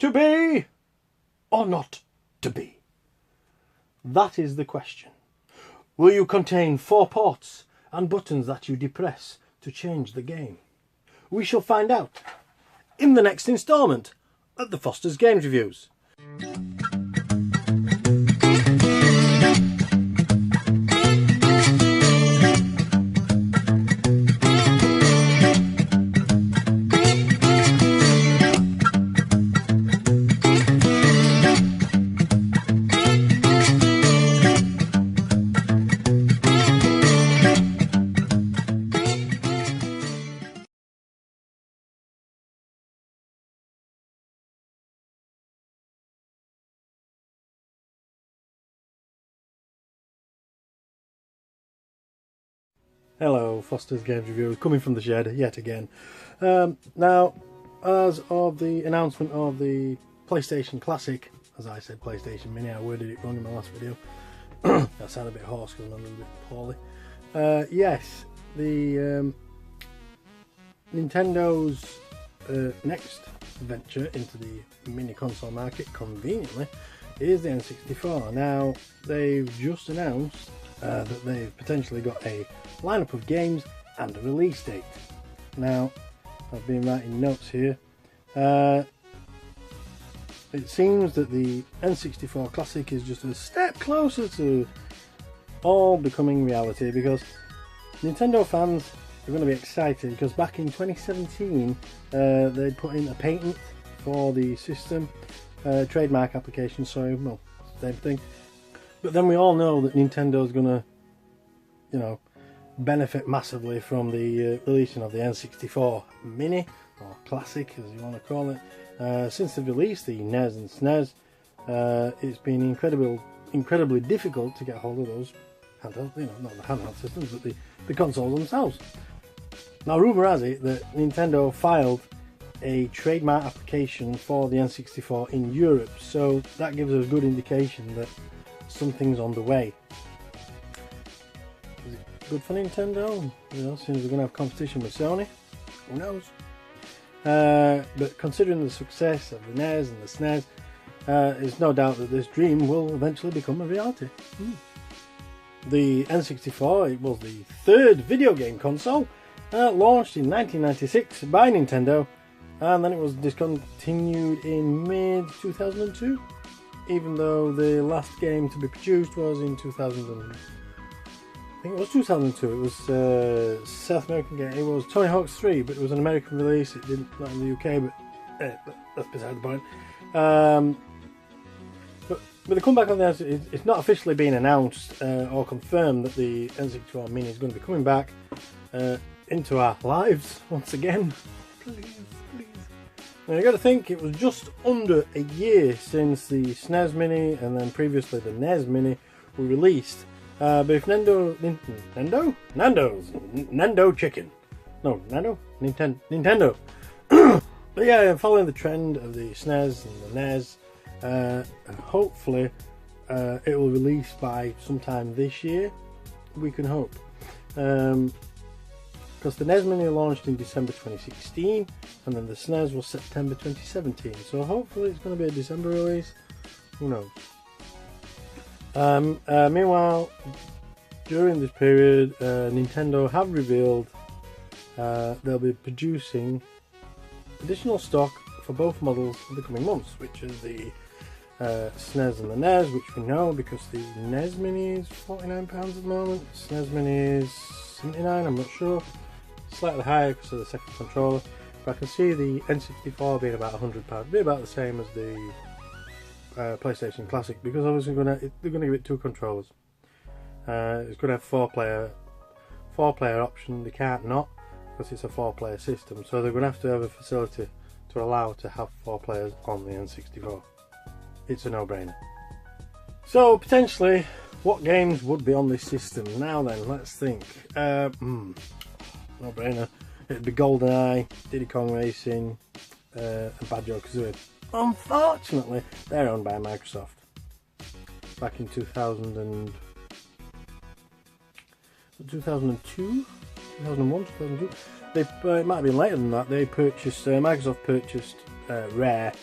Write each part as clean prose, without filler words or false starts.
To be or not to be? That is the question. Will you contain 4 ports and buttons that you depress to change the game? We shall find out in the next instalment of the Foster's Games Reviews. Hello, Foster's Games Review, coming from the shed yet again. Now, as of the announcement of the PlayStation Classic, as I said PlayStation Mini, I worded it wrong in my last video. That sounded a bit hoarse because I'm a little bit poorly. Yes, the Nintendo's next venture into the mini console market, conveniently, is the N64. Now, they've just announced that they've potentially got a lineup of games and a release date. Now, I've been writing notes here. It seems that the N64 Classic is just a step closer to all becoming reality, because Nintendo fans are going to be excited, because back in 2017 they put in a patent for the system, trademark application, sorry, well, same thing. But then we all know that Nintendo's going to, you know, benefit massively from the releasing of the N64 Mini, or Classic as you want to call it. Since they've released the NES and SNES, it's been incredibly difficult to get hold of those handheld, you know, not the handheld systems, but the consoles themselves. Now, rumour has it that Nintendo filed a trademark application for the N64 in Europe, so that gives us a good indication that something's on the way. Is it good for Nintendo? You know, since we're going to have competition with Sony, who knows? But considering the success of the NES and the SNES, there's no doubt that this dream will eventually become a reality. The N64, it was the third video game console, launched in 1996 by Nintendo, and then it was discontinued in mid-2002. Even though the last game to be produced was in 2000, I think it was 2002. It was South American game. It was Tony Hawk's 3, but it was an American release. It didn't, not in the UK, but that's beside the point. But with the comeback on the N64, it's not officially been announced or confirmed that the N64 Mini is going to be coming back into our lives once again. Please. Now you got to think, it was just under a year since the SNES Mini and then previously the NES Mini were released. But if Nando's Chicken, no, Nintendo. But yeah, following the trend of the SNES and the NES, hopefully it will release by sometime this year. We can hope. Because the NES Mini launched in December 2016 and then the SNES was September 2017, so hopefully it's going to be a December release, who knows. Meanwhile, during this period, Nintendo have revealed they'll be producing additional stock for both models in the coming months, which is the SNES and the NES, which we know because the NES Mini is £49 at the moment, the SNES Mini is £79, I'm not sure. Slightly higher because of the second controller, but I can see the N64 being about £100, be about the same as the PlayStation Classic, because obviously they're going to give it 2 controllers. It's going to have 4-player option. They can't not, because it's a 4-player system, so they're going to have a facility to allow to have 4 players on the N64. It's a no-brainer. So potentially, what games would be on this system? Now then, let's think. No-brainer. It'd be GoldenEye, Diddy Kong Racing, and Banjo-Kazooie. Unfortunately, they're owned by Microsoft. Back in 2002, 2001, 2002. It might have been later than that. They purchased, Microsoft purchased Rare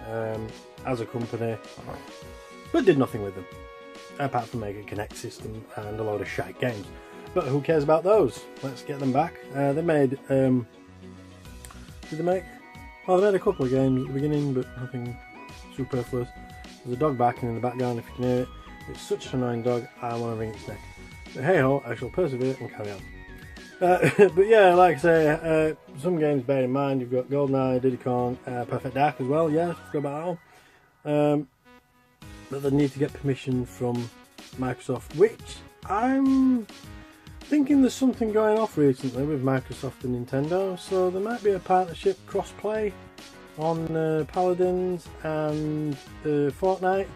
as a company, but did nothing with them apart from make a Kinect system and a load of shite games. But who cares about those? Let's get them back. They made did they make? Well, they made a couple of games at the beginning, but nothing superfluous. There's a dog barking in the background if you can hear it. It's such an annoying dog, I want to wring its neck. But hey ho, I shall persevere and carry on. But yeah, like I say, some games bear in mind. You've got GoldenEye, Diddy Kong, Perfect Dark as well. Yeah, forgot about that one. But they need to get permission from Microsoft, which I'm thinking there's something going off recently with Microsoft and Nintendo. So there might be a partnership cross-play on Paladins and Fortnite,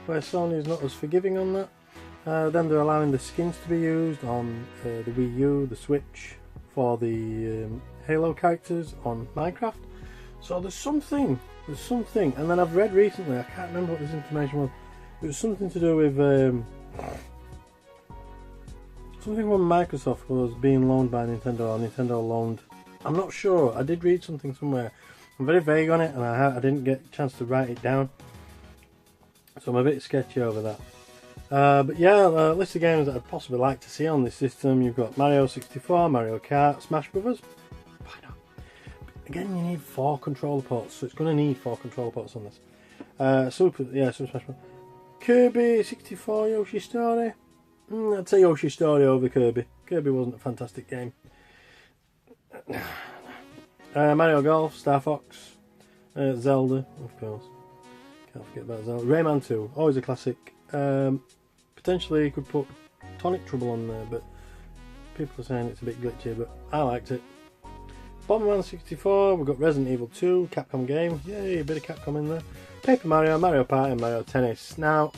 where Sony is not as forgiving on that. Then they're allowing the skins to be used on the Wii U, the Switch, for the Halo characters on Minecraft. So there's something, and then I've read recently, I can't remember what this information was, it was something to do with something when Microsoft was being loaned by Nintendo, or Nintendo loaned, I'm not sure, I did read something somewhere, I'm very vague on it and I didn't get a chance to write it down, so I'm a bit sketchy over that. But yeah, list of games that I'd possibly like to see on this system. You've got Mario 64, Mario Kart, Smash Brothers. Why not? Again, you need 4 controller ports, so it's going to need 4 controller ports on this. Super Smash Bros. Kirby 64, Yoshi Story. I'd say Yoshi Story over Kirby. Kirby wasn't a fantastic game. Mario Golf, Star Fox, Zelda, of course. Can't forget about Zelda. Rayman 2, always a classic. Potentially you could put Tonic Trouble on there, but people are saying it's a bit glitchy, but I liked it. Bomberman 64, we've got Resident Evil 2, Capcom game, yay, a bit of Capcom in there. Paper Mario, Mario Party and Mario Tennis. Now,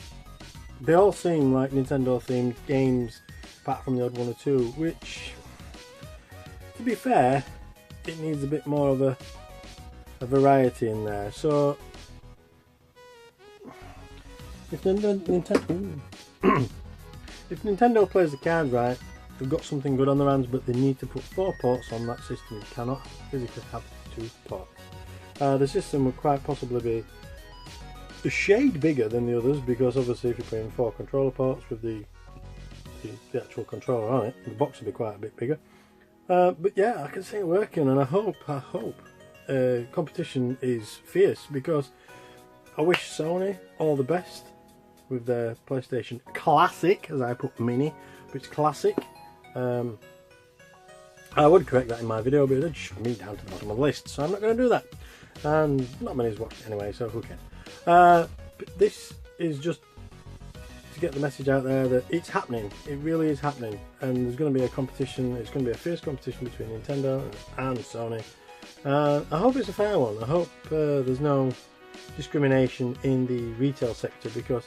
they all seem like Nintendo themed games, apart from the odd one or two, which, to be fair, it needs a bit more of a variety in there. So if Nintendo plays the cards right, they've got something good on their hands, but they need to put 4 ports on that system. You cannot physically have 2 ports. The system would quite possibly be a shade bigger than the others, because obviously if you're putting 4 controller ports with the actual controller on it, the box would be quite a bit bigger. But yeah, I can see it working, and I hope competition is fierce, because I wish Sony all the best with their PlayStation Classic, as I put mini, but it's Classic. I would correct that in my video, but it would shove me down to the bottom of the list, so I'm not going to do that. And not many's watched it anyway, so who cares? But this is just to get the message out there that it's happening. It really is happening, and there's going to be a competition. It's going to be a fierce competition between Nintendo and Sony. I hope it's a fair one. I hope there's no discrimination in the retail sector, because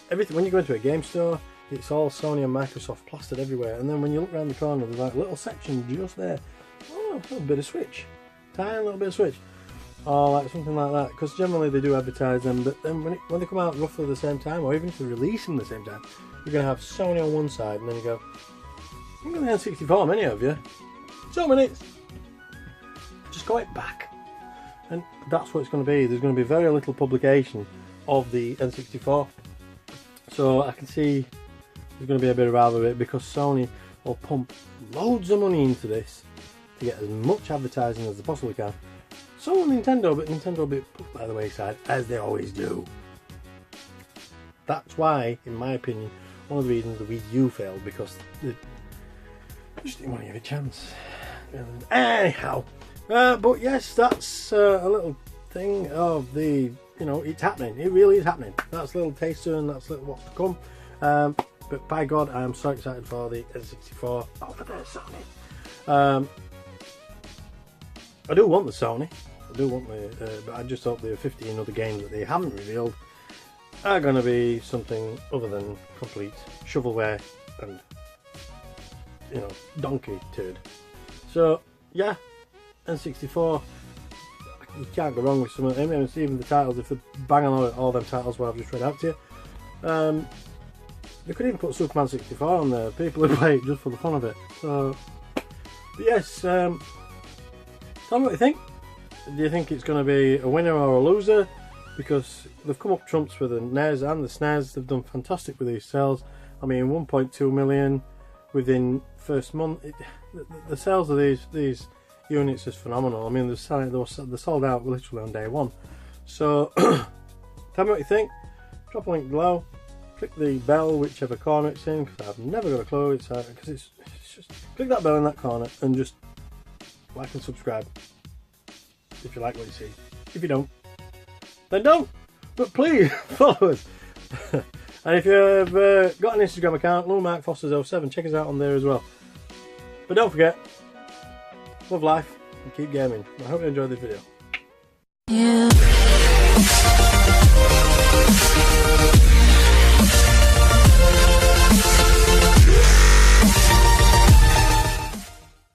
everything, when you go into a game store, it's all Sony and Microsoft plastered everywhere, and then when you look around the corner, there's like a little section just there, oh, a little bit of Switch, tiny little bit of Switch, or like something like that, because generally they do advertise them, but then when they come out roughly the same time, or even if they release them the same time, you're going to have Sony on one side, and then you go, I'm going to N64, many of you, 2 minutes, just go it back. And that's what it's going to be. There's going to be very little publication of the N64, so I can see there's going to be a bit of rivalry, because Sony will pump loads of money into this to get as much advertising as they possibly can. So will Nintendo, but Nintendo will be put by the wayside, as they always do. That's why, in my opinion, one of the reasons the Wii U failed, because they just didn't want to give it a chance. Anyhow. But yes, that's a little thing of the, it's happening. It really is happening. That's a little taster, and that's a little what's to come. But by God, I am so excited for the N64 over there, Sony. I do want the Sony. I do want the, but I just hope the 15 other games that they haven't revealed are going to be something other than complete shovelware and, donkey turd. So, yeah. N64, you can't go wrong with some of them. Even the titles, if they bang on all them titles what I've just read out to you, they could even put Superman 64 on there. People would play it just for the fun of it. So, but yes, Tell me what you think. Do you think it's going to be a winner or a loser? Because they've come up trumps with the NES and the SNES. They've done fantastic with these sales. I mean, 1.2 million within first month. The sales of these units is phenomenal. I mean, they're sold out literally on day one. So tell me what you think. Drop a link below. Click the bell, whichever corner it's in, because I've never got a clue. Because it's just click that bell in that corner and just like and subscribe if you like what you see. If you don't, then don't. But please follow us. And if you've got an Instagram account, LomarkFosters07, check us out on there as well. But don't forget, love life and keep gaming. I hope you enjoyed this video. Yeah.